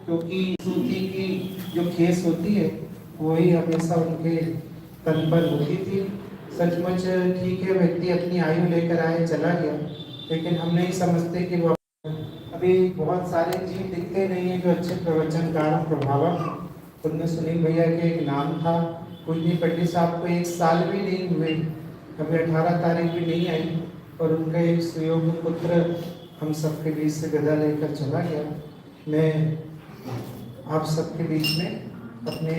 क्योंकि सूती की जो खेस होती है वही हमेशा उनके तन पर होती थी। सचमुच ठीक है, व्यक्ति अपनी आयु लेकर आए चला गया, लेकिन हम नहीं समझते कि वो अभी बहुत सारे जीव दिखते नहीं हैं जो अच्छे प्रवचनकार और प्रभावक। उनमें सुनील भैया के एक नाम था। पूजनी पंडित साहब को 1 साल भी नहीं हुए, अभी 18 तारीख भी नहीं आई, और उनका एक सुयोग्य पुत्र हम सबके बीच से गदा लेकर चला गया। मैं आप सबके बीच में अपने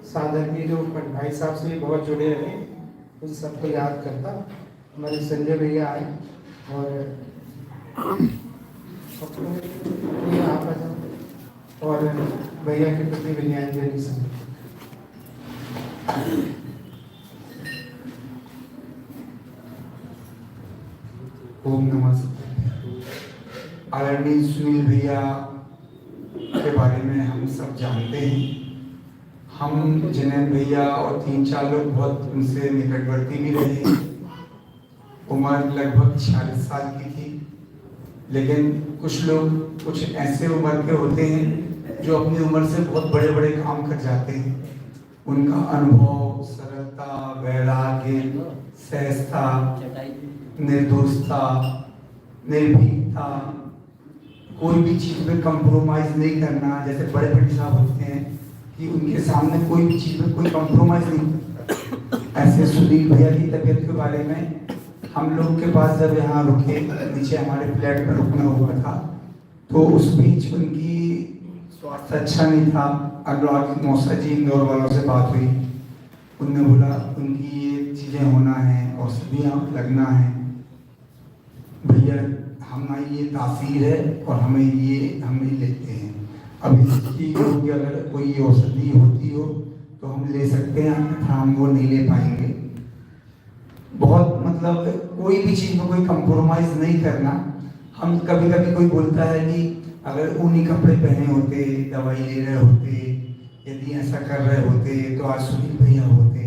साधर्मी जो भाई साहब से भी बहुत जुड़े रहे, उन सबको याद करता। हमारे संजय भैया आए और आप आ जाओ और भैया के प्रति विनयान्जलि समर्पित। ओम नमः शिवाय। आदरणीय सुनील भैया के बारे में हम सब जानते हैं। हम जैन भैया और 3-4 लोग बहुत उनसे निकटवर्ती भी रहे। उम्र लगभग 46 साल की थी, लेकिन कुछ लोग कुछ ऐसे उम्र के होते हैं जो अपनी उम्र से बहुत बड़े बड़े काम कर जाते हैं। उनका अनुभव, सरलता, वैराग्य, सहजता, निर्दोषता, निर्भीकता, कोई भी चीज में कंप्रोमाइज नहीं करना। जैसे बड़े पंडित साहब होते हैं कि उनके सामने कोई भी चीज में कोई कंप्रोमाइज नहीं करता। ऐसे सुनील भैया की तबीयत के बारे में हम लोग के पास जब यहाँ रुके, नीचे हमारे फ्लैट पर रुकना हुआ था, तो उस बीच उनकी स्वास्थ्य अच्छा नहीं था। अनुराग मौसा जी इंदौर वालों से बात हुई, उनने बोला उनकी ये चीज़ें होना है, औषधियाँ लगना है भैया, हमारी ये तासीर है और हम ही लेते हैं। अब इसकी अगर कोई औषधि होती हो तो हम ले सकते हैं, अन्यथा हम वो नहीं ले पाएंगे। बहुत मतलब कोई भी चीज़ में कोई कंप्रोमाइज़ नहीं करना। हम कभी कभी कोई बोलता है कि अगर ऊनी कपड़े पहने होते, दवाई ले रहे होते, यदि ऐसा कर रहे होते तो आज सुनील भैया होते।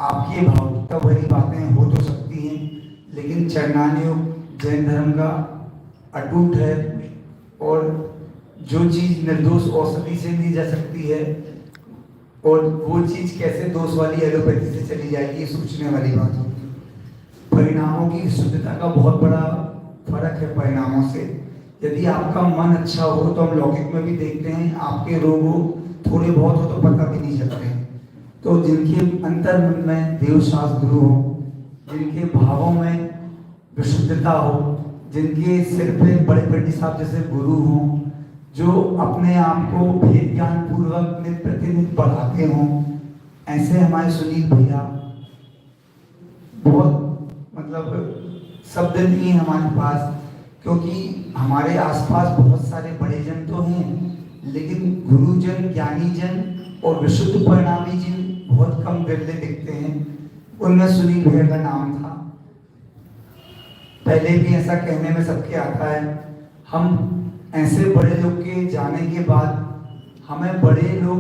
आपकी भावुकता भरी बातें हो तो सकती हैं, लेकिन चरणानुयोग जैन धर्म का अटूट है, और जो चीज़ निर्दोष औषधि से दी जा सकती है और वो चीज़ कैसे दोष वाली एलोपैथी से चली जाएगी, सोचने वाली बात होगी। परिणामों की शुद्धता का बहुत बड़ा फर्क है परिणामों से। यदि आपका मन अच्छा हो तो हम लौकिक में भी देखते हैं, आपके रोग थोड़े बहुत हो तो पता भी नहीं चलते हैं। तो जिनके अंतर मन में देवशास्त्र गुरु हो, जिनके भावों में विशुद्धता हो, जिनके सिर पे बड़े पंडित साहब जैसे गुरु हों, जो अपने आप को भेद ज्ञान पूर्वक नित प्रतिनित बढ़ाते हों, ऐसे हमारे सुनील भैया बहुत मतलब शब्द नहीं है हमारे पास, क्योंकि हमारे आसपास बहुत सारे बड़े जन तो हैं, लेकिन गुरुजन, ज्ञानी जन और विशुद्ध परिणामी जन बहुत कम विरले दिखते हैं। उनमें सुनील भैया का नाम था। पहले भी ऐसा कहने में सबके आता है। हम ऐसे बड़े लोग के जाने के बाद हमें बड़े लोग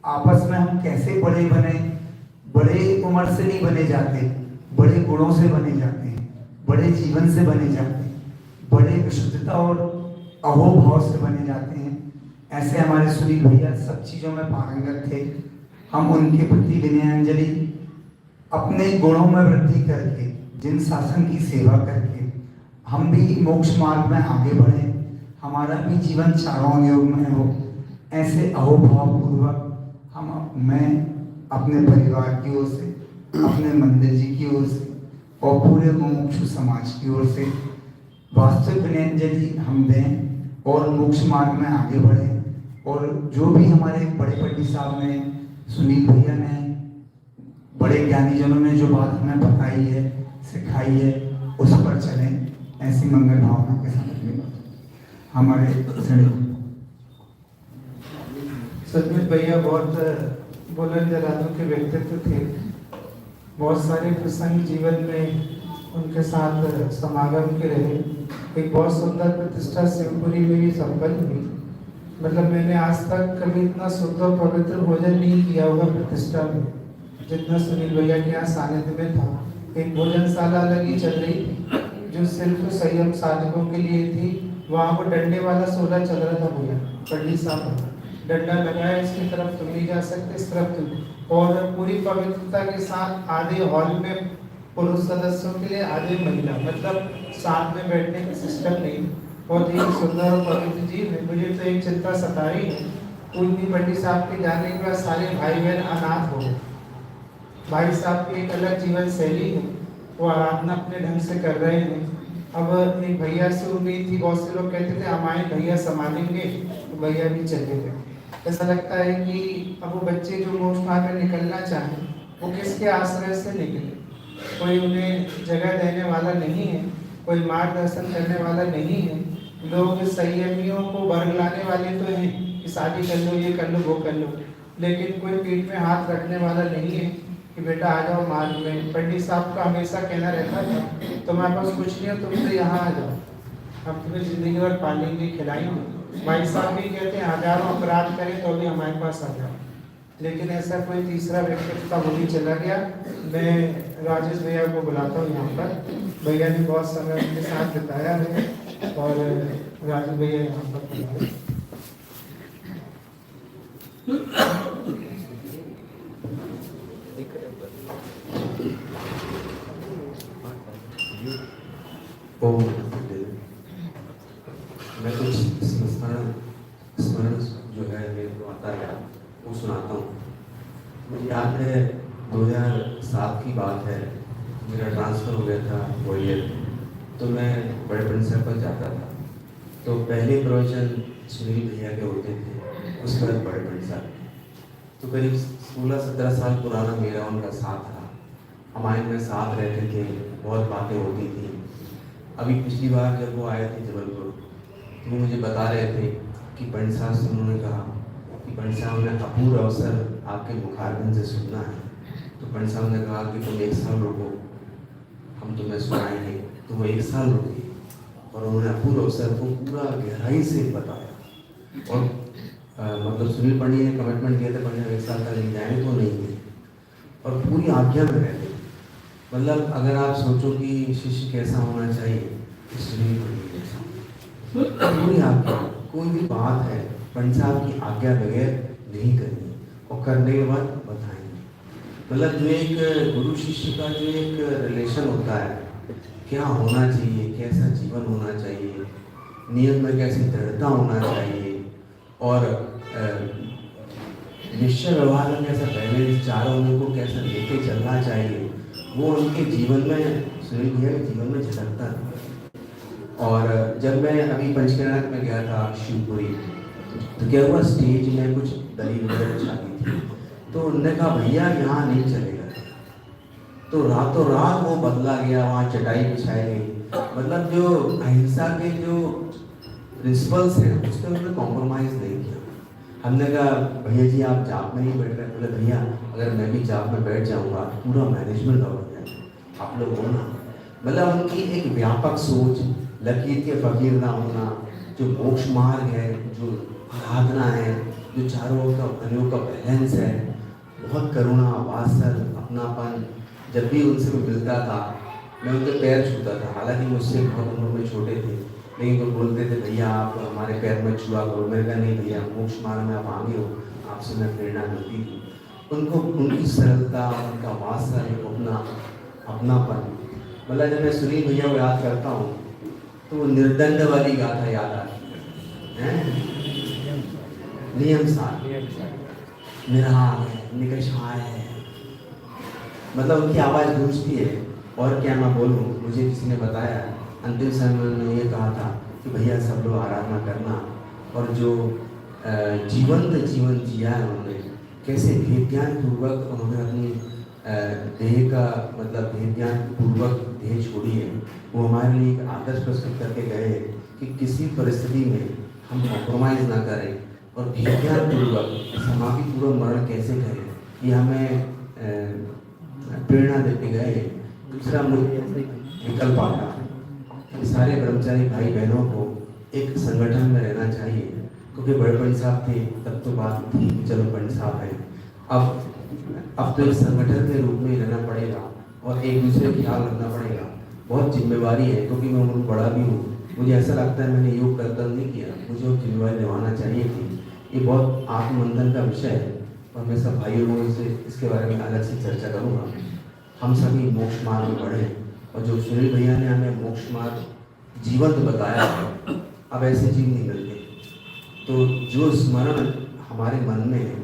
आपस में हम कैसे बड़े बने, बड़े उम्र से नहीं बने जाते, बड़े गुणों से बने जाते हैं, बड़े जीवन से बने जाते हैं, बड़े विशुद्धता और अहोभाव से बने जाते हैं। ऐसे हमारे सुनील भैया सब चीज़ों में पारंगत थे। हम उनके प्रति विनयान्जलि अपने गुणों में वृद्धि करके, जिन शासन की सेवा करके हम भी मोक्ष मार्ग में आगे बढ़े, हमारा भी जीवन चारों योग में हो। ऐसे अहोभाव पूर्वक मैं अपने परिवार की ओर से, अपने मंदिर जी की ओर से और पूरे मुमुक्षु समाज की ओर से वास्तविक विनयान्जलि हम दें और मोक्ष मार्ग में आगे बढ़ें। और जो भी हमारे बड़े पंडित साहब ने, सुनील भैया ने, बड़े ज्ञानी जनों ने जो बात हमें बताई है, सिखाई है, उस पर चलें। ऐसी मंगल भावना के साथ हमारे सचमुच भैया बहुत बुलंद इरादों के व्यक्तित्व थे। बहुत सारे प्रसंग जीवन में उनके साथ समागम के रहे। एक बहुत सुंदर प्रतिष्ठा शिवपुरी में भी संपन्न हुई। मतलब मैंने आज तक कभी इतना शुद्ध और पवित्र भोजन नहीं किया होगा प्रतिष्ठा में, जितना सुनील भैया के यहाँ सानिध्य में था। एक भोजनशाला अलग ही चल रही थी जो सिर्फ संयम साधकों के लिए थी, वहाँ वो डंडे वाला सोलह चल रहा था भैया, पंडित साहब डंडा लगाया, इसकी तरफ तुम नहीं जा सकते, इस तरफ तुम, और पूरी पवित्रता के साथ आधे हॉल में पुरुष सदस्यों के लिए, आधे महिला, मतलब साथ में बैठने का सिस्टम नहीं। बहुत ही सुंदर और पवित्र जीव है। मुझे तो एक चिंता सता रही है, कोई भी पंडित साहब के जाने के बाद सारे भाई बहन अनाथ हो गए। भाई साहब की एक अलग जीवन शैली है, वो आराधना अपने ढंग से कर रहे हैं। अब एक भैया से उम्मीद थी, बहुत से लोग कहते थे हमारे भैया संभालेंगे, तो भैया भी चले गए। ऐसा लगता है कि अब वो बच्चे जो मोक्ष मार्ग में निकलना चाहें, वो किसके आश्रय से निकले? कोई उन्हें जगह देने वाला नहीं है, कोई मार्गदर्शन करने वाला नहीं है। लोग संयमियों को बरगलाने वाले तो हैं कि शादी कर लो, ये कर लो, वो कर लो, लेकिन कोई पीठ में हाथ रखने वाला नहीं है कि बेटा आ जाओ मार्ग में। पंडित साहब का हमेशा कहना रहता था, तुम्हारे पास कुछ नहीं हो, तुम तो यहाँ आ जाओ, हम तुम्हें जिंदगी भर पालेंगे, खिलाएंगे। भाई साहब भी कहते हैं हजारों अपराध करें तो भी हमारे पास आ जाओ, लेकिन ऐसा कोई तीसरा व्यक्ति था, वो भी चला गया। मैं राजेश भैया को बुलाता हूँ यहाँ पर। भैया ने बहुत समय उनके साथ बिताया है, और राजेश भैया यहाँ पर ओम। मैं कुछ स्मरण जो है मेरे को आता है वो सुनाता हूँ। मुझे याद है 2007 की बात है, मेरा ट्रांसफ़र हो गया था ग्वालियर, तो मैं बड़े प्रिंसिपल पर जाता था। तो पहले प्रवचन सुनील भैया के होते थे, उसके बाद बड़े प्रिंसिपल। तो करीब 16-17 साल पुराना मेरा उनका साथ रहा, हमारे में साथ रहते थे, बहुत बातें होती थी। अभी पिछली बार जब वो आए थे जबलपुर, तो वो मुझे बता रहे थे कि पंडित साहब से उन्होंने कहा कि पंडित साहब ने अपूर्व अवसर आपके मुखारबिंद से सुनना है। तो पंडित साहब ने कहा कि तुम 1 साल रुको, हम तुम्हें सुनाएंगे। तो वो 1 साल रुके और उन्होंने अपूर्व अवसर को पूरा गहराई से बताया। और मतलब सुनील पंडित ने कमिटमेंट किया था, पंडित 1 साल तक नहीं जाएंगे तो नहीं गए, और पूरी आज्ञा में रहते। मतलब अगर आप सोचो कि शिष्य कैसा होना चाहिए, तो सुनील पंडित जैसा पूरी आज्ञा, कोई भी बात है पंडित साहब की आज्ञा बगैर नहीं करनी, और करने के बाद बताएंगे। मतलब जो एक गुरु शिष्य का जो एक रिलेशन होता है, क्या होना चाहिए, कैसा जीवन होना चाहिए, नियम में कैसी दृढ़ता होना चाहिए, और निश्चय व्यवहार में कैसा बैलेंस, चारों अंगों को कैसा लेके चलना चाहिए, वो उनके जीवन में, सुनील भैया के जीवन में झलकता था। और जब मैं अभी पंचकर्णक में गया था शिवपुरी, तो क्या हुआ, स्टेज में कुछ दलील वगैरह छाती थी, तो उन्होंने कहा भैया यहाँ नहीं चलेगा। तो रातों रात वो बदला गया, वहाँ चटाई बिछाई गई। मतलब जो अहिंसा के जो प्रिंसिपल्स हैं, उस पर उन्होंने कॉम्प्रोमाइज़ नहीं किया। हमने कहा भैया जी आप जाप में नहीं बैठ रहे। बोले भैया अगर मैं भी जाप में बैठ जाऊंगा तो पूरा मैनेजमेंट हो जाएगा, आप लोग हो ना। मतलब उनकी एक व्यापक सोच, लकीर के फकीर ना होना, जो मोक्ष मार्ग है, जो आराधना है, जो चारों ओर का भलियों का बैलेंस है, बहुत करुणा, वात्सल, अपनापन। जब भी उनसे मैं मिलता था, मैं उनके पैर छूता था, हालांकि मुझसे बहुत उम्र में छोटे थे, लेकिन वो बोलते थे भैया आप हमारे पैर में छुआ करो। मैंने कहा नहीं भैया, मोक्ष मार्ग में आप आगे हो, आपसे मैं प्रेरणा मिलती थी। उनको उनकी सरलता, उनका वात्सल्य, अपनापन। मतलब जब मैं सुनील भैया को याद करता हूँ तो वो निर्दंड वाली गाथा याद आती है, नियम सार, निराग है, निकषाय है। मतलब उनकी आवाज़ गूंजती है। और क्या मैं बोलूँ, मुझे किसी ने बताया अंतिम समय में उन्होंने ये कहा था कि भैया सब लोग आराधना करना, और जो जीवंत जीवन जिया है उन्होंने, कैसे भेदज्ञान पूर्वक उन्होंने अपनी देह का, मतलब भेदज्ञान पूर्वक देह छोड़ी है, वो हमारे लिए एक आदर्श प्रस्तुत करके गए कि किसी परिस्थिति में हम कॉम्प्रोमाइज़ ना करें, और भेदज्ञान पूर्वक समाधि पूर्वक मरण कैसे करें, ये हमें प्रेरणा देते गए। दूसरा विकल्प आता, सारे ब्रह्मचारी भाई बहनों को एक संगठन में रहना चाहिए, क्योंकि बड़े पंडित साहब थे तब तो बात थी कि चलो पंडित साहब है, अब तो एक संगठन के रूप में रहना पड़ेगा और एक दूसरे का ख्याल रखना पड़ेगा। बहुत जिम्मेवारी है, क्योंकि मैं उनको बड़ा भी हूँ, मुझे ऐसा लगता है मैंने योग कर्तव्य नहीं किया, मुझे वो जिम्मेवारी निभाना चाहिए थी। ये बहुत आत्ममंथन का विषय है और मैं सब भाइयों लोगों से इसके बारे में अलग से चर्चा करूँगा। हम सभी मोक्ष मार्ग में बढ़े और जो सुनील भैया ने हमें मोक्ष मार्ग जीवन तो बताया है, अब ऐसे जीव नहीं मिलते। तो जो स्मरण हमारे मन में है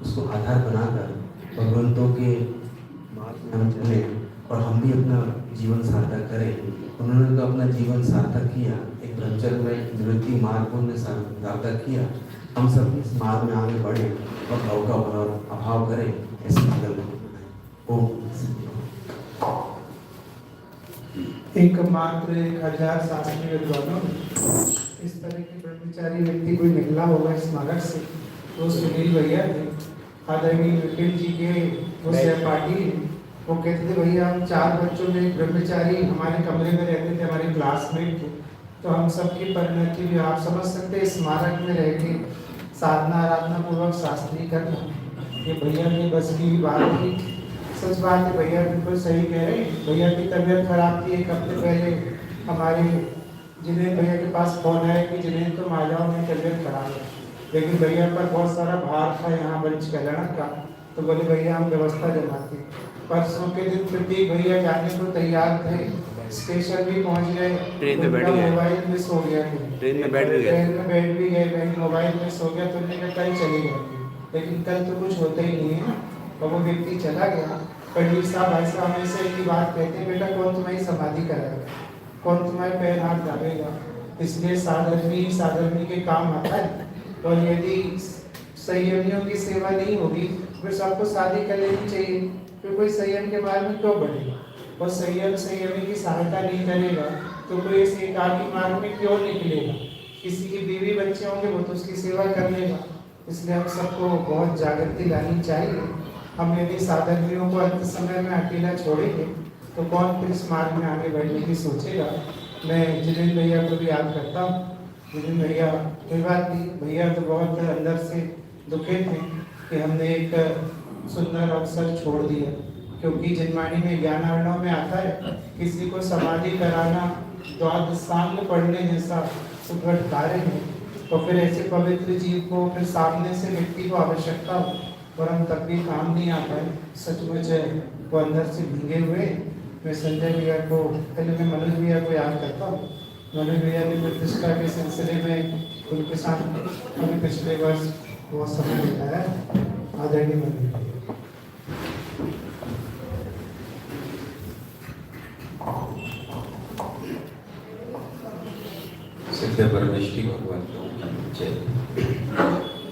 उसको आधार बनाकर भगवंतों के मार्ग में हम चले और हम भी अपना जीवन सार्थक करें। उन्होंने तो अपना जीवन सार्थक किया, एक ब्रह्मचर्य में निवृत्ति मार्ग को उन्होंने सार्थक किया। हम सब इस मार्ग में आगे बढ़े और भाव का अभाव करें, ऐसे संकल्प ओम। एकमात्र 1000 शास्त्रीय विद्वानों में इस तरह के ब्रह्मचारी व्यक्ति कोई निकला होगा इस मार्ग से, तो सुनील भैया थे। आदरणीय विपिन जी के वो सहपाठी, वो कहते थे भैया हम 4 बच्चों में एक ब्रह्मचारी हमारे कमरे में रहते थे, हमारे क्लासमेट थे। तो हम सबकी परिणति भी आप समझ सकते हैं, इस मार्ग में रह के साधना आराधना पूर्वक शास्त्री करना, ये भैया की बस की बात थी। सच बात है, भैया बिल्कुल सही कह रहे हैं। भैया की तबीयत खराब थी, 1 हफ्ते पहले हमारे जिन्हें भैया के पास फोन आया कि जिन्हें तो आ जाओ, मेरी तबीयत खराब है। लेकिन भैया पर बहुत सारा भार था यहाँ बंच कल्याण का, तो बोले भैया हम व्यवस्था जमाते। परसों के दिन प्रतीक भैया जाने को तैयार थे, स्टेशन भी पहुँच गए, ट्रेन में बैठ गए, मोबाइल मिस हो गया, ट्रेन में बैठ भी गए, मोबाइल मिस हो गया। तो उन्होंने कहा कल चले गए, लेकिन कल तो कुछ होता ही नहीं है और वो व्यक्ति चला गया। पंडित साहब भाई साहब हमेशा एक ही बात कहते हैं, बेटा कौन तुम्हारी समाधि कराएगा, कौन तुम्हारे पैर हाथ डालेगा। इसलिए साधर्मी के काम आता है। और यदि संयमियों की सेवा नहीं होगी फिर सबको शादी कर लेनी चाहिए, फिर कोई संयम के मार्ग में क्यों बढ़ेगा। और संयमी की सहायता नहीं करेगा तो कोई इस एकाकी मार्ग में क्यों निकलेगा। किसी की बीवी बच्चे होंगे वो तो उसकी सेवा कर लेगा। इसलिए हम सबको बहुत जागृति लानी चाहिए। हम यदि साधर्मियों को अंत समय में अकेला छोड़ेंगे तो कौन फिर इस मार्ग में आगे बढ़ने की सोचेगा। मैं जिनेंद्र भैया को भी याद करता हूँ। जिनेंद्र भैया कोई बात नहीं, भैया तो बहुत अंदर से दुखित थे कि हमने एक सुंदर अवसर छोड़ दिया, क्योंकि जिनवाणी में ज्ञानार्णव में आता है किसी को समाधि कराना द्वादशांग पढ़ने जैसा सुखद कार्य है। तो फिर ऐसे पवित्र जीव को फिर सामने से व्यक्ति को आवश्यकता हो और हम तब भी काम नहीं आ पाए। सचमुच वो अंदर से भीगे हुए। मैं संजय भैया को, पहले मैं मनोज भैया को याद करता हूँ। मनोज भैया ने प्रतिष्ठा के सिलसिले में उनके साथ हमें पिछले वर्ष बहुत समय बिताया। आदरणीय मनोज भैया। सिद्ध परमेष्टि भगवान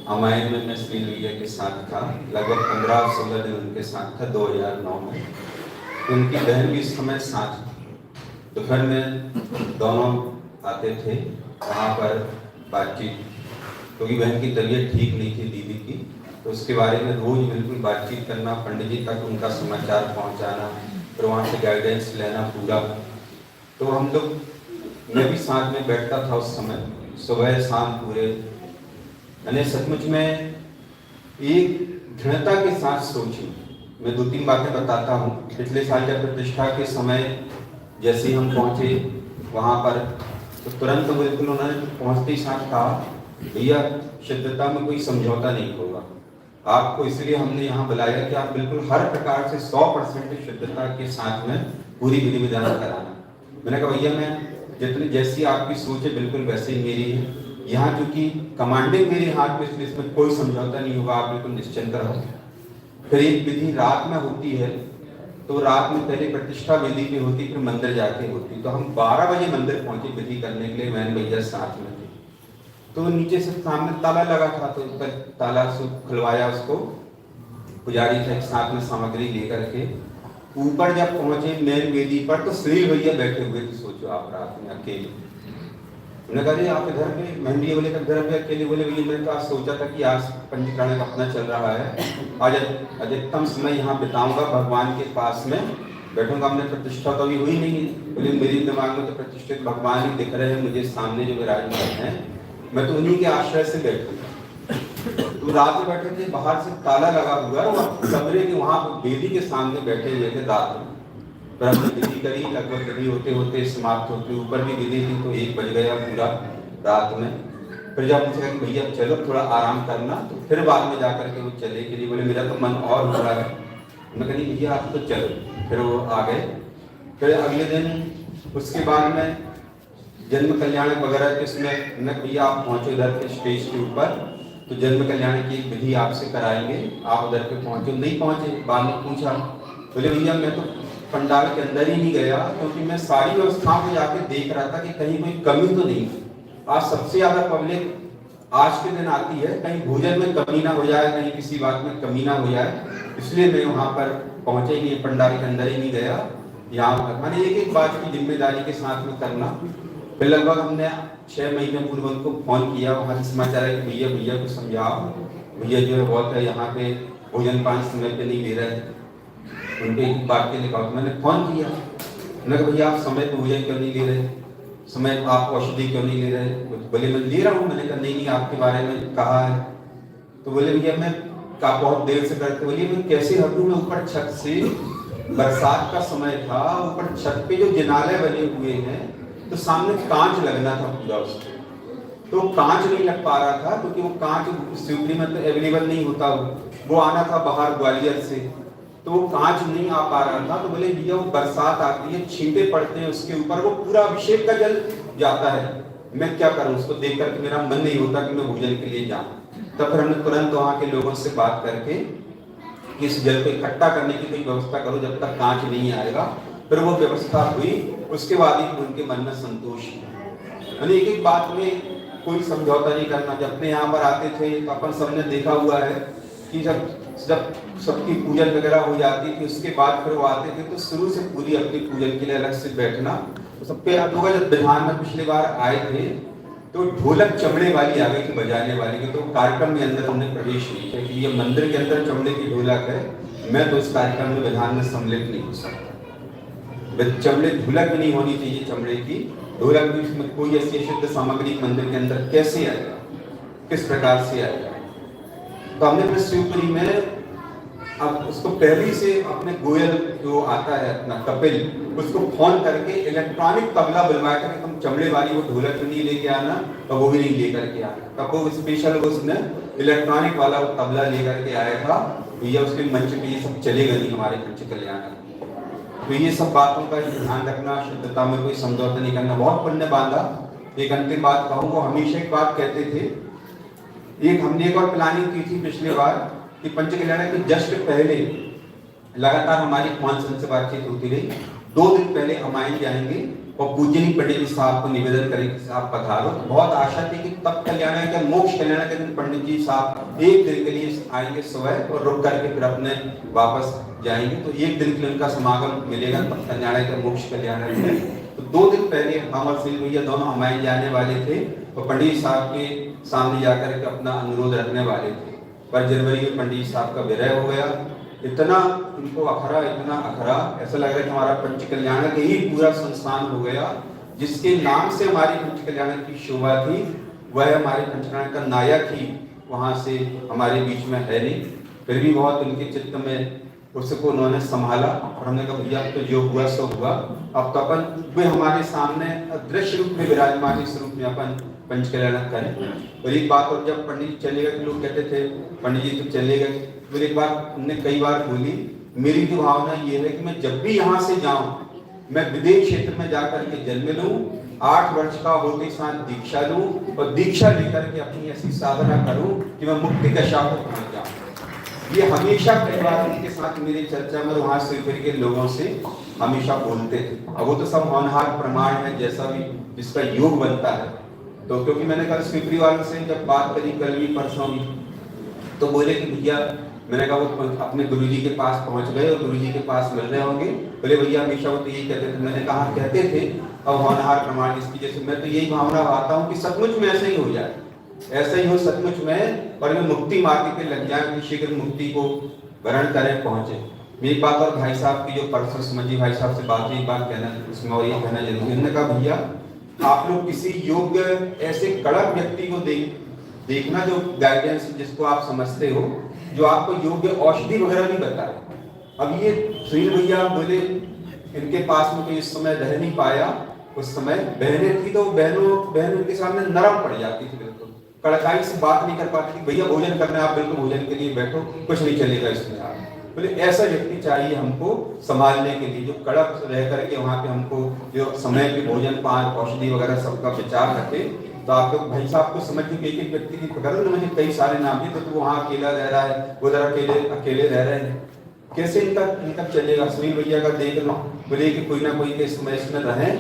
रामायण में मैं श्री भैया के साथ था, लगभग 15-16 दिन उनके साथ था 2009 में। उनकी बहन भी इस समय साथ, दोपहर में दोनों आते थे वहाँ पर बातचीत, क्योंकि बहन की तबीयत ठीक नहीं थी दीदी की, तो उसके बारे में रोज बिल्कुल बातचीत करना, पंडित जी तक उनका समाचार पहुँचाना, फिर वहाँ से गाइडेंस लेना पूरा। तो हम लोग, मैं भी साथ में बैठता था उस समय, सुबह शाम पूरे। मैंने सचमुच में एक दृढ़ता के साथ सोची। मैं 2-3 बातें बताता हूँ। पिछले साल जब प्रतिष्ठा के समय जैसे हम पहुँचे वहाँ पर, तो तुरंत बिल्कुल उन्होंने पहुँचते ही साथ कहा, भैया शुद्धता में कोई समझौता नहीं होगा आपको, इसलिए हमने यहाँ बुलाया कि आप बिल्कुल हर प्रकार से 100% शुद्धता के साथ में पूरी विधि विधान कराना। मैंने कहा भैया मैं जितनी जैसी आपकी सोच है बिल्कुल वैसे ही मेरी है। यहाँ चूंकि कमांडिंग मेरे हाथ में, इसलिए इसमें कोई समझौता नहीं होगा, आप बिल्कुल निश्चिंत रहो। फिर एक विधि रात में होती है, तो रात में पहले प्रतिष्ठा विधि पे होती, फिर मंदिर जाके होती। तो हम 12 बजे मंदिर पहुंचे विधि करने के लिए, मैंने भैया साथ में थे। तो नीचे से सामने ताला लगा था, तो ऊपर ताला से खुलवाया उसको, पुजारी थे साथ में सामग्री लेकर के। ऊपर जब पहुंचे मेन वेदी पर, तो श्री भैया बैठे हुए थे। सोचो आप रात में अकेले। उन्होंने कहा आप इधर पे मेहंदी बोले का घर पे अकेले। बोले भैया मैंने तो आज सोचा था कि आज पंजीकरण अपना चल रहा है, आज अधिकतम समय यहाँ बिताऊंगा, भगवान के पास में बैठूंगा। हमने प्रतिष्ठा तो अभी हुई नहीं। बोले मेरे दिमाग में तो प्रतिष्ठित भगवान ही दिख रहे हैं मुझे सामने जो विराजमान है, मैं तो उन्हीं के आश्रय से बैठूंगा। तो रात में बैठे थे, बाहर से ताला लगा हुआ और कमरे के वहाँ वेदी के सामने बैठे हुए थे रात में। पर हमने विधि करी, लगभग विधि होते होते समाप्त होते ऊपर भी विधि थी तो 1 बज गया पूरा रात में। फिर जब मुझे कहा कि भैया चलो थोड़ा आराम करना, तो फिर बाद में जाकर के वो चले के लिए बोले मेरा तो मन और हो रहा है। मैं कही भैया आप तो चलो, फिर वो आ गए। फिर अगले दिन उसके बाद में जन्म कल्याण वगैरह के उसमें न भैया आप पहुँचो इधर के स्टेज के ऊपर, तो जन्म कल्याण की एक विधि आपसे कराएंगे, आप उधर पे पहुँचो। नहीं पहुँचे, बाद में पूछा, बोले भैया मैं तो पंडाल के अंदर ही नहीं गया क्योंकि मैं सारी व्यवस्थाओं में जाके देख रहा था कि कहीं कोई कमी तो नहीं। आज सबसे ज्यादा पब्लिक आज के दिन आती है, कहीं भोजन में कमी ना हो जाए, कहीं किसी बात में कमी ना हो जाए, इसलिए मैं वहाँ पर पहुँचे ही नहीं, पंडाल के अंदर ही नहीं गया। यहाँ पर मैंने एक बात की जिम्मेदारी के साथ में करना। फिर लगभग हमने 6 महीने पूर्व उनको फोन किया, वहाँ से समाचार है कि भैया को समझाओ, भैया जो है बहुत है यहाँ पे भोजन पान समय पे नहीं ले रहे, उनके एक बात के लिए कहा। मैंने फोन किया, मैंने कहा भैया आप समय पे भोजन क्यों नहीं ले रहे, समय आप औषधि क्यों नहीं ले रहे? बोले मैं ले रहा हूँ। मैंने कहा नहीं आपके बारे में कहा है। तो बोले भैया मैं बहुत देर से करते। बोलिए मैं कैसे हटूँ, मैं ऊपर छत से, बरसात का समय था, ऊपर छत पे जो जिनाले बने हुए हैं तो सामने कांच लगना था पूरा उसको, तो कांच नहीं लग पा रहा था क्योंकि वो कांच शिवपुरी में तो अवेलेबल नहीं होता, वो आना था बाहर ग्वालियर से, तो वो कांच नहीं आ पा रहा था। तो बोले भैया वो बरसात आती है, छींटे पड़ते हैं उसके ऊपर, वो पूरा अभिषेक का जल जाता है, मैं क्या करूं, उसको देख करके मेरा मन नहीं होता कि मैं भोजन के लिए जाऊं। तब फिर हमने तुरंत वहाँ के लोगों से बात करके इस जल को इकट्ठा करने की कोई व्यवस्था करो जब तक कांच नहीं आएगा। फिर वो व्यवस्था हुई, उसके बाद ही उनके मन में संतोष। यानी एक बात में कोई समझौता नहीं करना। जब अपने यहाँ पर आते थे तो अपन सबने देखा हुआ है कि जब सबकी पूजन वगैरह हो जाती थी उसके बाद फिर वो आते थे तो शुरू से पूरी अपनी पूजन के लिए अलग से बैठना। तो सबके याद होगा जब बिहार में पिछली बार आए थे तो ढोलक चमड़े वाली आ गई थी बजाने वाली की, तो कार्यक्रम में अंदर हमने प्रवेश नहीं किया कि ये मंदिर के अंदर चमड़े की ढोलक है, मैं तो इस कार्यक्रम में विधान में सम्मिलित नहीं हो सकता। चमड़े ढोलक भी नहीं होनी चाहिए, चमड़े की ढोलक भी, उसमें कोई ऐसी शुद्ध सामग्री मंदिर के अंदर कैसे आएगा, किस प्रकार से आएगा। तो हमने फिर शिवपुरी में अब उसको पहले से अपने गोयल जो आता है अपना कपिल, उसको फोन करके इलेक्ट्रॉनिक तबला बुलवाया था कि तुम चमड़े वाली वो ढोलक नहीं लेके आना और वो भी नहीं लेकर के आना। तब वो स्पेशल उसने इलेक्ट्रॉनिक वाला वो तबला लेकर के आया था। भैया उसके मंच पे ये सब चलेगा नहीं हमारे पंच कल्याण। तो ये सब बातों का ध्यान रखना, शुद्धता में कोई समझौता नहीं करना, बहुत पुण्य बांधा। एक अंतिम बात कहूँ, वो हमेशा एक बात कहते थे, एक हमने एक और प्लानिंग की थी पिछले बार कि पंच कल्याण के जस्ट पहले लगातार हमारी 5 दिन से बातचीत होती रही। 2 दिन पहले हम आएंगे जाएंगे और पूजनीय पंडित जी साहब को निवेदन करेंगे कि आप पधारो। बहुत आशा थी कि तब कल्याण के मोक्ष कल्याण के दिन पंडित जी साहब 1 दिन के लिए आएंगे सुबह और रुक करके फिर अपने वापस जाएंगे, तो 1 दिन के लिए उनका समागम मिलेगा तब कल्याण के मोक्ष कल्याण में। तो 2 दिन पहले हम और श्री भैया दोनों हमारे जाने वाले थे और पंडित साहब के सामने जाकर के अपना अनुरोध रखने वाले थे, पर जनवरी में पंडित साहब का विरह हो गया। इतना उनको अखरा, इतना अखरा, ऐसा लग रहा है कि हमारा पंच कल्याण का ही पूरा संस्थान हो गया। जिसके नाम से हमारी पंच कल्याण की शोभा थी वह हमारे पंच कल्याण का नायक ही वहाँ से हमारे बीच में है नहीं। फिर भी बहुत उनके चित्त में उसको उन्होंने संभाला और हमने कहा भैया तो जो हुआ सो हुआ, अब तो अपन वे हमारे सामने दृश्य रूप में विराजमान इस रूप में अपन पंच कल्याण करें। और एक बात और, जब पंडित जी चले गए लोग कहते थे पंडित जी तो चले गए, फिर एक बात हमने कई बार बोली, मेरी तो भावना ये है कि मैं जब भी यहाँ से जाऊं मैं विदेश क्षेत्र में जाकर के जन्म लूं, 8 वर्ष का होते साथ दीक्षा लूं और दीक्षा लेकर के अपनी ऐसी साधना करूं कि मैं मुक्ति दशा को पहुंच जाऊं। ये हमेशा कई बार उनके साथ मेरी चर्चा में वहाँ शिवपुरी के लोगों से हमेशा बोलते थे। अब वो तो सब होनहार प्रमाण है, जैसा भी जिसका योग बनता है। तो क्योंकि मैंने कल शिवपुरी वालों से जब बात करी कल भी परसों भी, तो बोले कि भैया, मैंने कहा वो अपने गुरुजी के पास पहुंच गए और गुरुजी के पास मिल रहे होंगे। बोले भैया हमेशा वो तो यही कहते थे। मैंने कहा कहते थे, अब होनहार प्रमाण इसकी जैसे मैं तो यही भावना भाता हूँ कि सचमुच में ऐसा ही हो जाए, ऐसा ही हो सचमुच में, और मैं मुक्ति मार्ग पे लग जाए कि शीघ्र मुक्ति को वर्ण करें, पहुंचे। मेरी बात और भाई साहब की जो परसों समझी भाई साहब से बात, एक बात कहना उसमें और ये कहना जरूरी है। उन्होंने कहा भैया आप लोग किसी योग्य ऐसे कड़क व्यक्ति को देखना जो गाइडेंस जिसको आप समझते हो, जो आपको योग्य औषधि वगैरह भी बताए। अब ये सुनील भैया बोले इनके पास में कोई इस समय रह नहीं पाया। उस समय बहनें थी तो बहन उनके सामने नरम पड़ जाती थी, बिल्कुल कड़काई से बात नहीं कर पाती थी, भैया भोजन करना है आप बिल्कुल भोजन के लिए बैठो, कुछ नहीं चलेगा इसमें आप। बोले ऐसा व्यक्ति चाहिए हमको संभालने के लिए, जो कड़क रह करके वहाँ पे हमको जो समय पे भोजन पान औषधि वगैरह सबका विचार रखे। तो आप लोग भाई साहब को समझ के एक एक व्यक्ति की पकड़ लो, मुझे कई सारे नाम दिए, तो वहाँ अकेला रह रहा है, उधर अकेले रह रहे हैं, कैसे इनका चलेगा। सुनील भैया का देख लो, बोले कि कोई ना कोई के समय इसमें रहे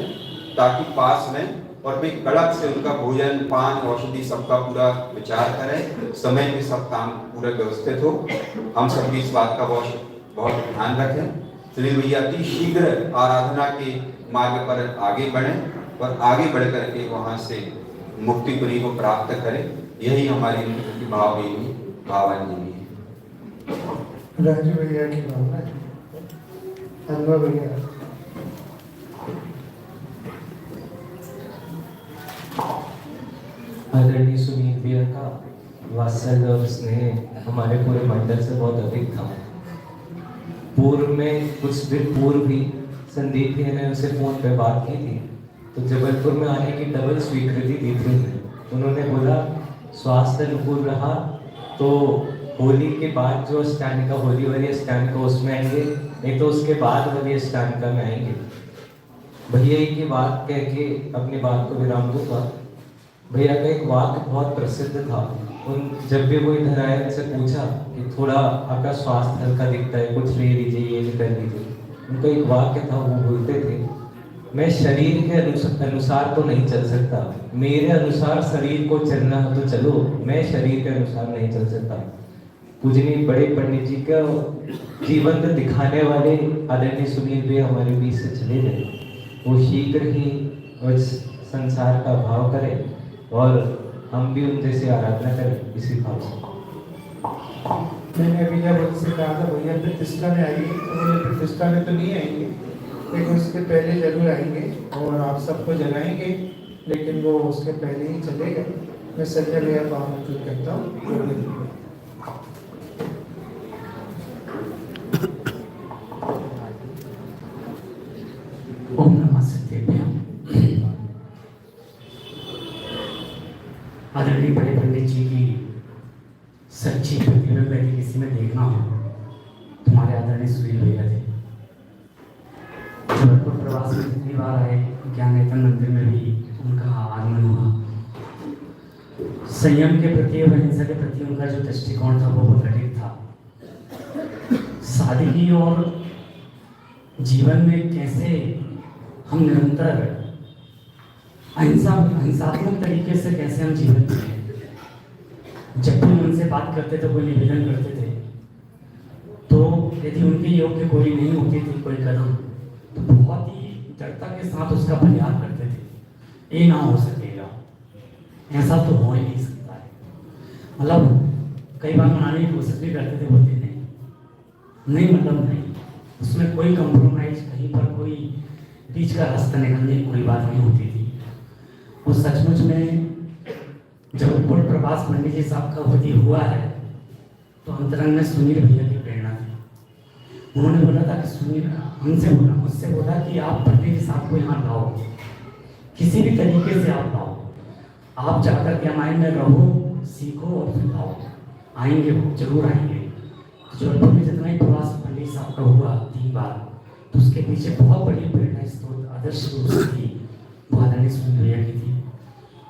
ताकि पास में, और भी कड़क से उनका भोजन पान औषधि सबका पूरा विचार करें, समय में सब काम पूरा व्यवस्थित हो। हम सब भी इस बात का बहुत ध्यान रखें। सुनील भैया अति शीघ्र आराधना के मार्ग पर आगे बढ़ें और आगे बढ़ करके वहाँ से मुक्तिपुरी को प्राप्त करें। यही हमारी भावांजलि है। राजू भैया की भावना है, अनुभव भैया। आदरणीय सुनील भैया का वात्सल्य और स्नेह हमारे पूरे मंडल से बहुत अधिक था। पूर्व में कुछ दिन पूर्व भी संदीप भैया ने उनसे फोन पे बात की थी, तो जबलपुर में आने की डबल स्वीकृति दी थी उन्होंने बोला स्वास्थ्य अनुकूल रहा तो होली के बाद जो स्टैंड का होली वाली स्टैंड का उसमें आएंगे, नहीं तो उसके बाद वाली स्टैंड का में आएंगे। भैया की बात कह के अपनी बात को विराम दूंगा। भैया का एक वाक्य बहुत प्रसिद्ध था, उन जब भी वो इधर आए उनसे पूछा कि थोड़ा आपका स्वास्थ्य हल्का दिखता है, कुछ ले लीजिए, ये कर लीजिए। उनका एक वाक्य था, वो बोलते थे मैं शरीर के अनुसार तो नहीं चल सकता, मेरे अनुसार शरीर को चलना है तो चलो, मैं शरीर के अनुसार नहीं चल सकता। पूजनीय बड़े पंडित जी का जीवन को दिखाने वाले आदरणीय सुनील भी हमारे बीच से चले गए। वो शीघ्र ही उस संसार का भाव करें और हम भी उन जैसे आराधना करें इसी भाव से। मैंने अभी जब उनसे कहा था भैया प्रतिष्ठा में आइए, तो बोले प्रतिष्ठा में तो नहीं आएंगे, लेकिन उसके पहले जरूर आएंगे और आप सबको जगाएंगे, लेकिन वो उसके पहले ही चले गए। मैं संजय भैया को आमंत्रित करता हूँ। ओम नमः सिद्धेभ्यः। आदरणीय बड़े पंडित जी की सच्ची प्रतिबिंब यदि किसी में देखना हो, तुम्हारे आदरणीय सुनील भैया थे। जबलपुर प्रवास में कितनी बार आए, ज्ञानेतन मंदिर में भी उनका आगमन हुआ। संयम के प्रति और अहिंसा के प्रति उनका जो दृष्टिकोण था वो बहुत अधिक था। सादगी और जीवन में कैसे हम निरंतर अहिंसात्मक तरीके से कैसे हम जीवन जिए। जब भी उनसे बात करते थे, कोई निवेदन करते थे, तो यदि उनके योग्य कोई नहीं होती थी कोई कदम, तो बहुत ही दृढ़ता के साथ उसका प्रयास करते थे। ये ना हो सकेगा, ऐसा तो हो ही नहीं सकता है। मतलब कई बार मनाने की कोशिश भी करते थे, बोलते नहीं मतलब नहीं, उसमें कोई कंप्रोमाइज, कहीं पर कोई बीच का रास्ता निकलने की कोई बात नहीं होती थी। वो सचमुच में जबलपुर प्रभास पंडित जी साहब का भर्ती हुआ है तो अंतरंग में सुनील भैया की प्रेरणा थी। उन्होंने बोला था कि सुनील मुझसे बोला कि आप पंडित जी साहब को यहाँ लाओ, किसी भी तरीके से आप लाओ, आप जाकर के हमारे में रहो, सीखो और फिर लाओ। आएंगे, वो जरूर आएंगे। जबलपुर में जितना ही प्रवास पंडित साहब का हुआ 3 बार, तो उसके पीछे बहुत बड़ी प्रेरणा स्रोत आदर्श रूप से थी, वो आदरणीय सुनील भैया की थी।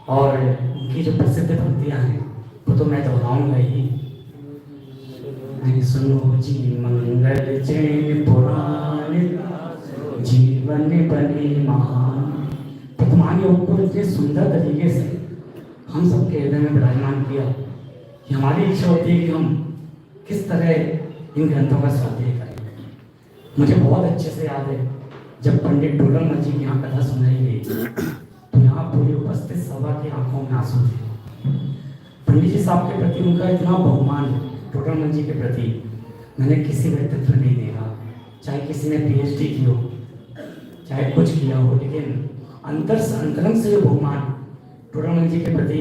और उनकी जो प्रसिद्ध पंक्तियाँ हैं वो तो मैं दोहराऊंगा ही। सुनो जी मंगल जैन पुराण, जीवन बने महान। वर्तमान योग को इतने सुंदर तरीके से हम सबके हृदय में विराजमान किया कि हमारी इच्छा होती है कि हम किस तरह इन ग्रंथों का स्वाध्याय करें। मुझे बहुत अच्छे से याद है जब पंडित डोलरमल जी की यहाँ कथा सुनाई गई तो यहाँ पूरी उपस्थित सभा की आंखों में आंसू थे। पंडित जी साहब के प्रति उनका इतना बहुमान डोलरमल जी के प्रति मैंने किसी व्यक्तित्व नहीं देखा। चाहे किसी ने PhD की हो, चाहे कुछ किया हो, लेकिन अंतरंग से जो बहुमान डोलरमल जी के प्रति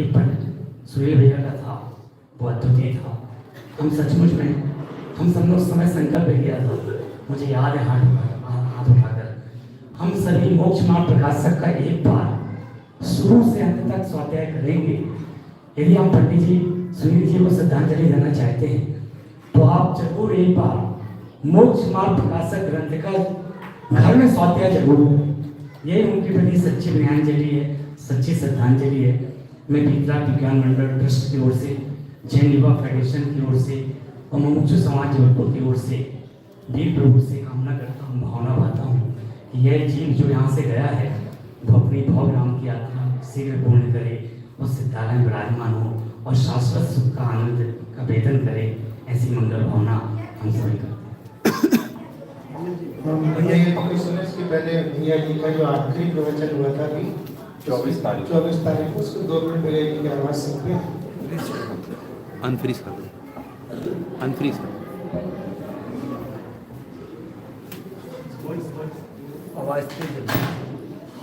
सुनील भैया का था वो अद्वितीय था। हम सचमुच में हम सब ने उस समय संकल्प किया था, मुझे याद है हाथ उठाकर हम सभी मोक्ष मार्ग प्रकाशक का एक बार शुरू से अंत तक स्वाध्याय करेंगे। यदि हम पंडित जी सुनील जी को श्रद्धांजलि देना चाहते हैं तो आप जरूर एक बार मोक्ष मार्ग प्रकाशक ग्रंथ का घर में स्वाध्याय जरूर करें। यही उनके प्रति सच्ची विनयाഞ്जलि है, सच्ची श्रद्धांजलि है। मैं पीतला विज्ञान मंडल ट्रस्ट की ओर से, जैन युवा फेडरेशन की ओर से और मुमुक्षु समाज जबलपुर की ओर से वीर प्रभु से कामना करता हूँ, भावना पाता हूँ कि यह जीव जो यहाँ से गया है वो अपनी भव राम की यात्रा शीघ्र पूर्ण करे और सिद्धालय में विराजमान हो और शाश्वत सुख का आनंद का वेदन करे। ऐसी मंगल भावना हम सभी करते भैया ये तो सुने इसके पहले भैया जी का जो आखिरी प्रवचन हुआ था अभी 24 तारीख को, उसको 2 मिनट भैया जी की आवाज़ सुनते हैं। अनफ्रीज कर दो, अनफ्रीज कर दो।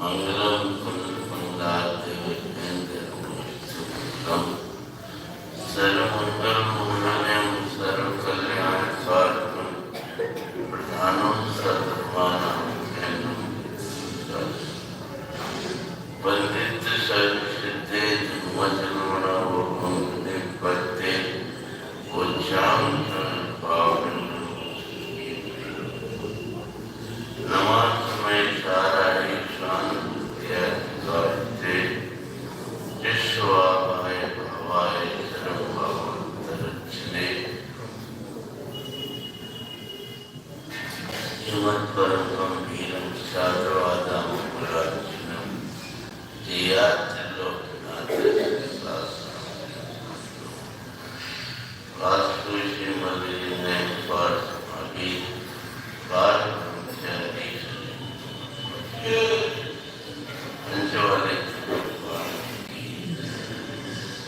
मंगलम कुंदाते सर्वमंगल मंगलम सर्वकल्याण स्वार्थम प्रधानम सर्वमानम पंडित सर्वसिद्धे धर्मजन्मना निपत्ते उच्चाम पावन नमस्ते साराय शांति स्वास्थ्य विश्वाय भवाय सर्वभवन्तरक्षणे श्रीमद् गंभीरं साधवादां पुराचिनं जयातिलोकनाथस्य वास्तु श्रीमद्विजय स्वास्थ्य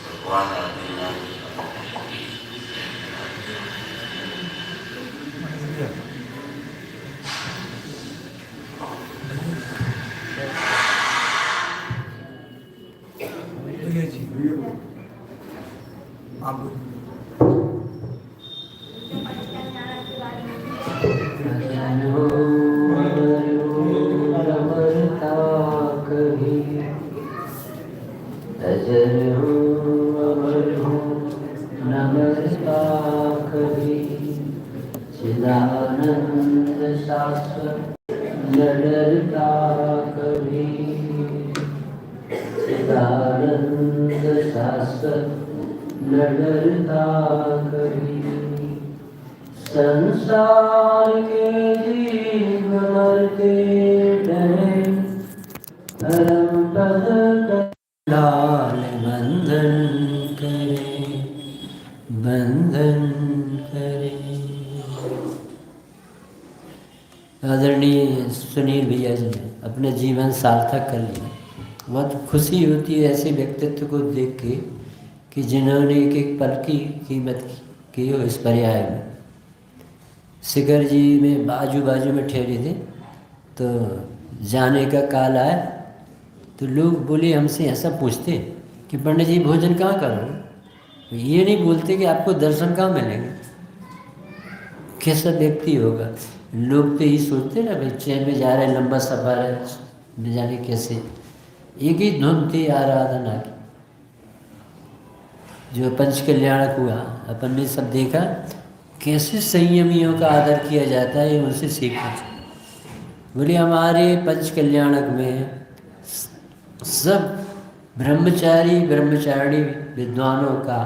भगवान आदिनाथ चिदानंद शाश्वत नडरता कभी, चिदानंद शाश्वत नडरता कभी। संसार के जीव मरते डरे, परम पद लाल बंधन करे, बंधन करे। आदरणीय सुनील भैया जी ने अपने जीवन सार्थक कर लिया। बहुत खुशी होती है ऐसे व्यक्तित्व को देख के कि जिन्होंने एक एक पल की कीमत की हो। इस पर्याय में शिखर जी में बाजू में ठहरे थे तो जाने का काल आया तो लोग बोले, हमसे ऐसा पूछते कि पंडित जी भोजन कहाँ करोगे। ये नहीं बोलते कि आपको दर्शन कहाँ मिलेंगे। कैसा व्यक्ति होगा। लोग तो यही सोचते ना, भाई ट्रेन में जा रहे हैं, लंबा सफ़र है, न जाने कैसे। एक ही धुन थी आराधना की, जो पंच कल्याणक हुआ। अपन ने सब देखा कैसे संयमियों का आदर किया जाता है, ये उनसे सीखना चाहिए। बोले हमारे पंच कल्याणक में सब ब्रह्मचारी विद्वानों का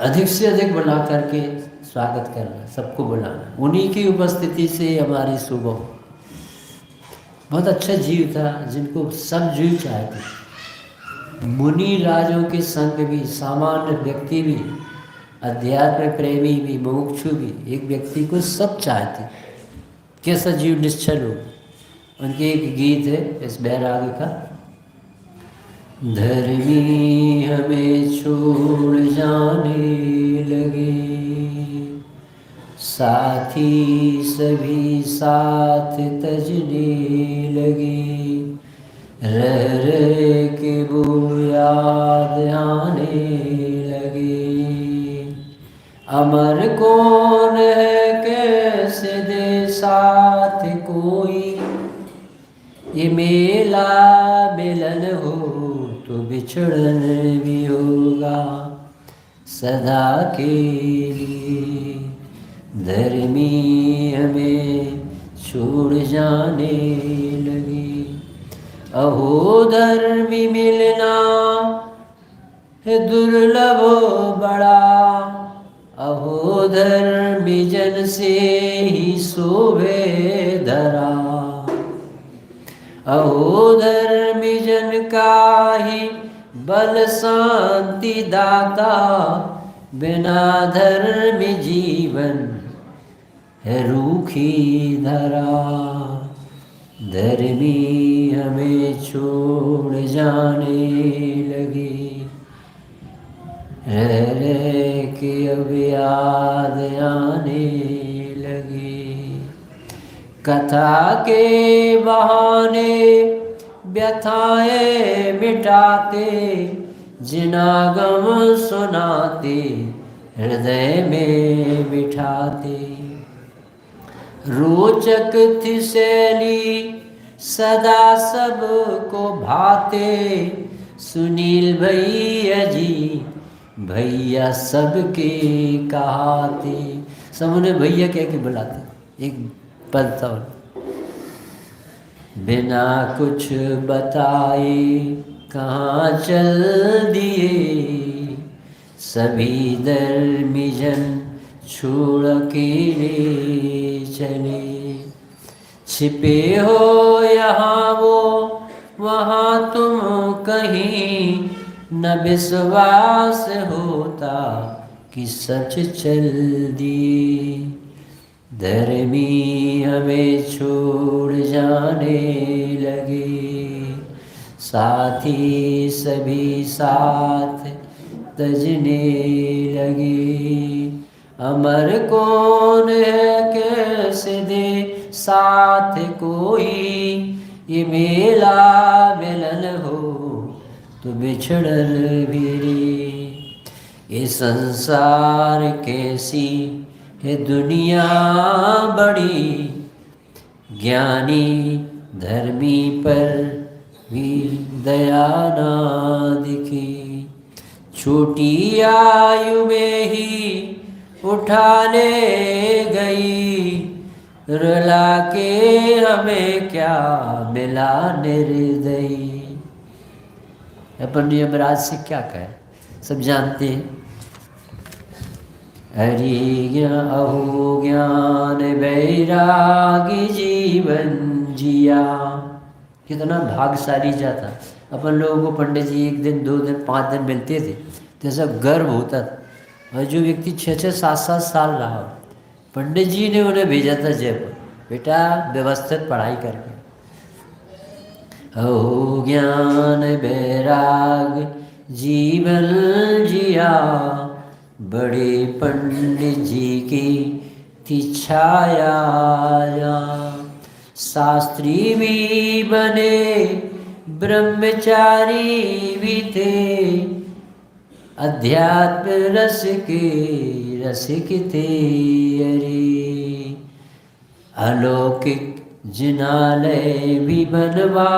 अधिक से अधिक बुला करके स्वागत करना, सबको बुलाना। उन्हीं की उपस्थिति से हमारी सुबह बहुत अच्छा जीव था, जिनको सब जीव चाहते। मुनि राजों के संग भी, सामान्य व्यक्ति भी, अध्यात्म प्रेमी भी, मुमुक्षु भी, एक व्यक्ति को सब चाहते। कैसा जीव निश्चल हो। उनके एक गीत है इस बैराग का, धर्मी हमें छोड़ जाने लगे, साथी सभी साथ तजने लगे, रह के वो याद आने लगे। अमर कौन है कैसे दे साथ को, कोई, ये मेला मिलन हो तो बिछड़न भी होगा सदा के लिए। धर्मी हमें छोड़ जाने लगे, अहो धर्मी मिलना है दुर्लभ बड़ा, अहो धर्मी जन से ही शोभे धरा, अहो धर्मी जन का ही बल शांति दाता, बिना धर्मी जीवन है रूखी धरा। धर्मी हमें छोड़ जाने लगे, रह रह के अब याद आने लगे। कथा के बहाने व्यथाएं मिटाते, जिनागम सुनाते हृदय में बिठाते। रोचक थी शैली सदा सबको भाते, सुनील भैया जी भैया सबके कहाते। सब उन्हें भैया कह के बुलाते। एक पद था, बिना कुछ बताए कहाँ चल दिए, सभी धर्मी जन छोड़ अकेले चले। छिपे हो यहाँ वो वहाँ तुम कहीं, न विश्वास होता कि सच चल दिए। धर्मी हमें छोड़ जाने लगे, साथी सभी साथ तजने लगे। अमर कौन है कैसे दे साथ कोई, ये मेला मिलन हो तो बिछड़न भी रे। ये संसार कैसी है दुनिया बड़ी, ज्ञानी धर्मी पर भी दया ना दिखी। छोटी आयु में ही उठा ले गई, रुला के हमें क्या मिला निर्दयी। अपन यमराज से क्या कहे, सब जानते हैं। हरि ज्ञान अहो ज्ञान वैरागी जीवन जिया। कितना भाग्यशाली जाता। अपन लोगों को पंडित जी 1 दिन 2 दिन 5 दिन मिलते थे तो ऐसा गर्व होता था। और जो व्यक्ति 6-6 7-7 साल रहा, पंडित जी ने उन्हें भेजा था जयपुर, बेटा व्यवस्थित पढ़ाई करके। अहो ज्ञान वैराग जीवन जिया, बड़े पंडित जी की थी छाया। शास्त्री भी बने ब्रह्मचारी भी थे, अध्यात्म रस के रसिक थे। अरे अलौकिक जिनालय भी बनवा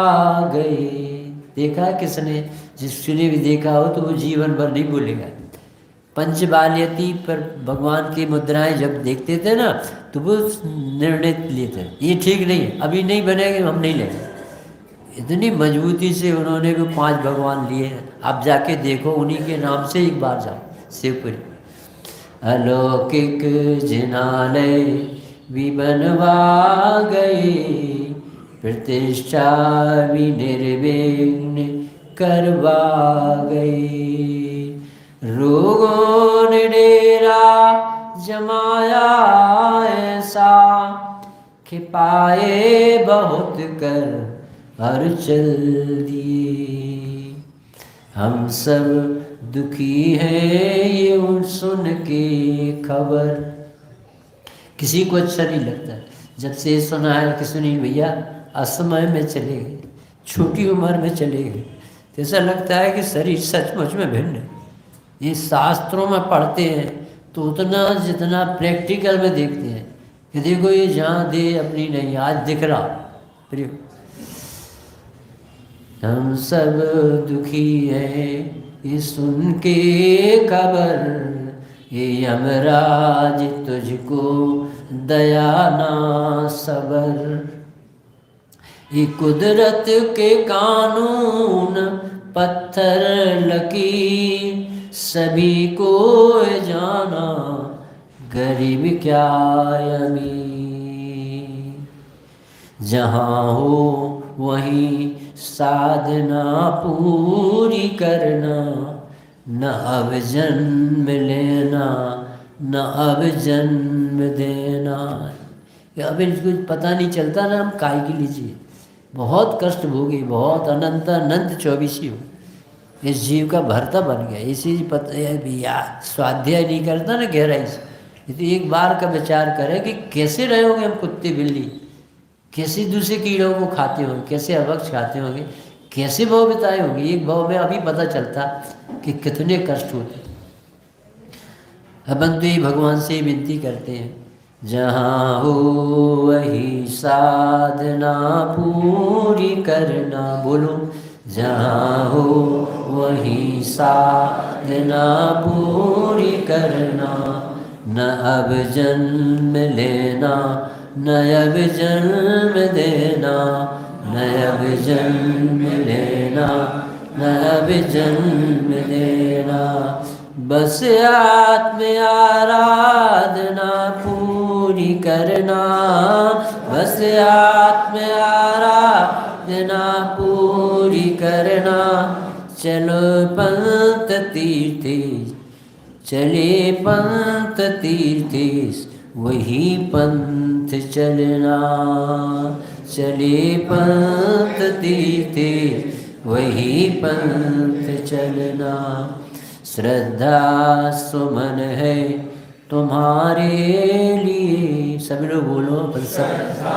गए। देखा किसने, जिसने भी देखा हो तो वो जीवन भर नहीं भूलेगा। पंचबाल्यती पर भगवान की मुद्राएं जब देखते थे ना तो वो निर्णय लेते, ये ठीक नहीं, अभी नहीं बनेंगे, हम नहीं लेंगे। इतनी मजबूती से उन्होंने भी 5 भगवान लिए हैं। आप जाके देखो, उन्हीं के नाम से एक बार जाओ शिवपुरी। अलौकिक जिनालय भी बनवा गए, प्रतिष्ठा भी निर्विघ्न करवा गए। रोगों ने डेरा जमाया ऐसा, खिपाए बहुत कर हर चल दिए। हम सब दुखी हैं ये उन सुन के खबर। किसी को अच्छा नहीं लगता जब से सुना है कि सुनील भैया असमय में चले गए, छोटी उम्र में चले गए, तो ऐसा लगता है कि शरीर सचमुच में भिन्न है। ये शास्त्रों में पढ़ते हैं तो उतना जितना प्रैक्टिकल में देखते हैं यदि कोई जहाँ दे अपनी नहीं, आज दिख रहा प्रिय, हम सब दुखी हैं ये सुन के खबर, ये यमराज तुझको दया ना सबर। ये कुदरत के कानून पत्थर लकीर, सभी को जाना गरीब क्या अमीर। जहाँ हो वहीं साधना पूरी करना, न अब जन्म लेना न अब जन्म देना। अब इनको पता नहीं चलता ना हम काय के लीजिए, बहुत कष्ट भोगी, बहुत अनंत अनंत 24 हो, इस जीव का भरता बन गया। इसी पता है भैया, स्वाध्याय नहीं करता ना गहराई से, तो एक बार का विचार करें कि कैसे रहोगे हम कुत्ते बिल्ली, कैसे दूसरे कीड़ों को खाते होंगे, कैसे अभक्ष खाते होंगे, कैसे भाव बिताए होंगे। एक भाव में अभी पता चलता कि कितने कष्ट होते। अपन तो ये भगवान से विनती करते हैं, जहाँ हो वही साधना पूरी करना। बोलो, जहाँ हो वही साधना पूरी करना, न अब जन्म लेना न अब जन्म देना, न अब जन्म लेना न अब जन्म देना। बस आत्म आराधना पूरी करना, बस आत्म आराधना पूरी करना। चलो पंथ तीर्थेश, चले पंथ तीर्थेश, वही पंथ चलना। चले पंथ तीर्थेश, वही पंथ चलना। श्रद्धा सुमन है तुम्हारे लिए, सभी लोग बोलो, श्रद्धा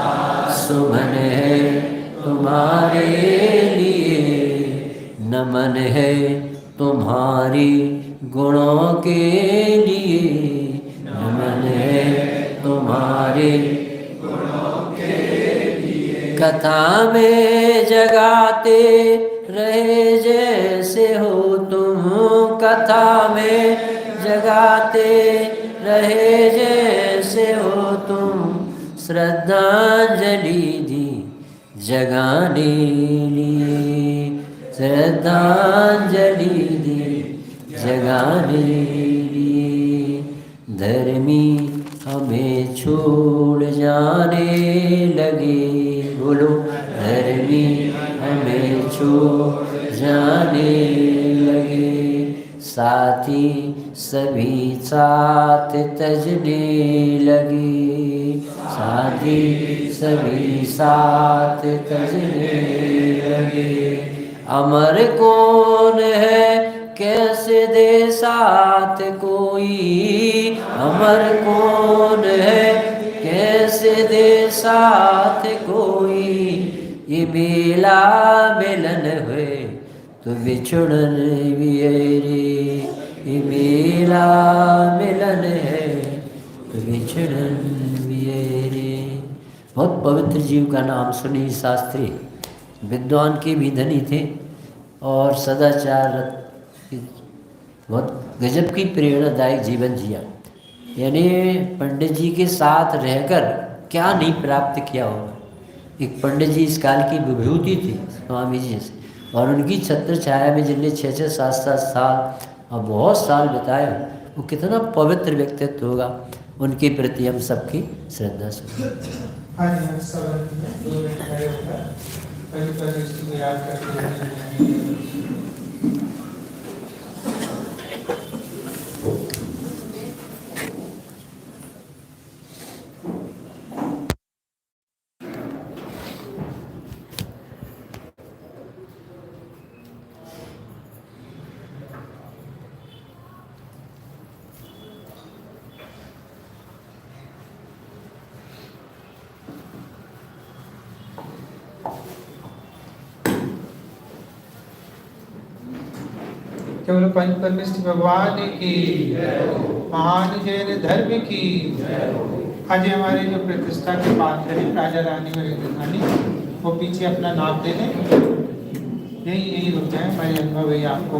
सुमन है तुम्हारे लिए, नमन है तुम्हारी गुणों के लिए, नमन है तुम्हारे गुणों के लिए। कथा में जगाते रहे जैसे हो तुम, कथा में जगाते रहे जैसे हो तुम। श्रद्धांजलि दी जगाने लिए, श्रद्धांजलि दी जगाने लिए। धर्मी हमें छोड़ जाने लगे, बोलो, धर्मी हमें छोड़ जाने लगे। साथी सभी साथ तजने लगे, साथी सभी साथ तजने लगे। अमर कौन है कैसे दे साथ कोई, अमर कौन है कैसे दे साथ कोई। ये मेला मिलन हुए तो बिछुड़न भी है रे, ये मेला मिलन है तो बिछुड़न भी है रे। बहुत पवित्र जीव का नाम सुनील शास्त्री, विद्वान के भी धनी थे और सदाचार, बहुत गजब की प्रेरणादायक जीवन जिया। यानी पंडित जी के साथ रहकर क्या नहीं प्राप्त किया होगा। एक पंडित जी इस काल की विभूति थी स्वामी जी से, और उनकी छत्र छाया में जिनने 6-6, 7-7 साल और बहुत साल बिताए, वो कितना पवित्र व्यक्तित्व होगा। उनके प्रति हम सबकी श्रद्धा सुन। केवल पंच परमेष्ठ भगवान की, महान जैन धर्म की, हाँ जी, हमारे जो प्रतिष्ठा के पात्र हैं राजा रानी और रानी, वो पीछे अपना नाम दे दें। यही रुक जाए, हमारे अनुभव आपको